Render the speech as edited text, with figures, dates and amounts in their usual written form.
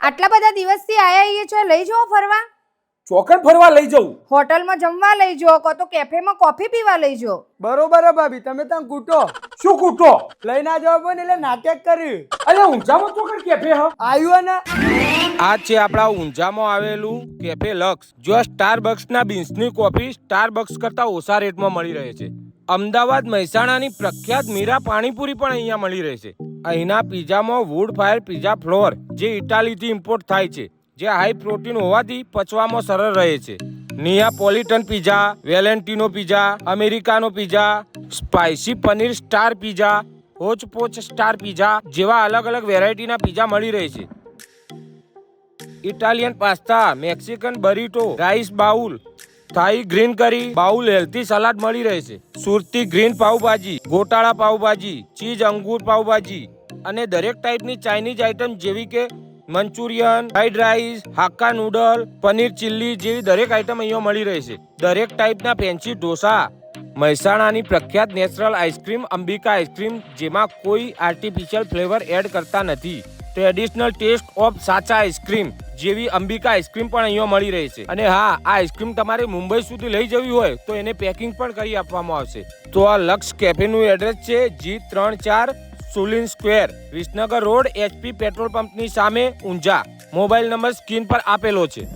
આટલા બધા દિવસથી આયા છો, લઈ જાઓ ફરવા. ચોકન ફરવા લઈ જવું. હોટલમાં જમવા લઈ જાઓ, કો તો કેફેમાં કોફી પીવા લઈ જાઓ. બરોબર હે ભાભી, તમે ત્યાં કૂટો શું કૂટો? લઈ ના જવા પણ એટલે નાટક કર્યું. અરે ઊંઝામાં ચોકન કેફે હ આવ્યું ને. આ છે આપણા ઊંઝામાં આવેલું કેફે લક્સ, જો સ્ટારબક્સના બીન્સની કોફી સ્ટારબક્સ કરતા ઓછા રેટમાં મળી રહે છે. અમદાવાદ મહેસાણાની પ્રખ્યાત મીરા પાણીપુરી પણ અહીંયા મળી રહે છે. અહીંના પીઝામાં વુડ ફાયર પીઝા ફ્લોર જે ઇટાલીથી ઇમ્પોર્ટ થાય છે, જે હાઈ પ્રોટીન હોવાથી પચવામાં સરળ રહે છે. Neapolitan pizza, Valentino pizza, Americano pizza, spicy paneer star pizza, hotchpotch star pizza જેવા અલગ અલગ વેરાયટીના પીઝા મળી રહે છે. Italian pasta, Mexican burrito, rice bowl, Thai green curry bowl, healthy salad મળી રહે છે. સુરતી ગ્રીન પાવભાજી, ગોટાળા પાવભાજી, ચીઝ અંગૂર પાવભાજી અને દરેક ટાઈપની ચાઇનીઝ આઇટમ જેવી કે Manchurian, fried rice, Hakka noodle, paneer chilli જેવી દરેક આઇટમ અહીંયા મળી રહે છે. દરેક ટાઈપના ફેન્સી ઢોસા, મહેસાણાની પ્રખ્યાત નેચરલ આઈસ્ક્રીમ અંબિકા આઈસ્ક્રીમ, જેમાં કોઈ આર્ટિફિશિયલ ફ્લેવર એડ કરતા નથી. ટ્રેડિશનલ ટેસ્ટ ઓફ સાચા આઈસ્ક્રીમ જેવી અંબિકા આઈસ્ક્રીમ પણ અહીંયા મળી રહી છે. અને હા, આ આઈસ્ક્રીમ તમારે મુંબઈ સુધી લઈ જવી હોય તો એને પેકિંગ પણ કરી આપવામાં આવશે. તો આ લક્સ કેફેનું એડ્રેસ છે G34 સુલિન square, Visnagar road, HP petrol પંપની સામે, ઊંઝા. મોબાઈલ નંબર સ્ક્રીન પર આપેલો છે.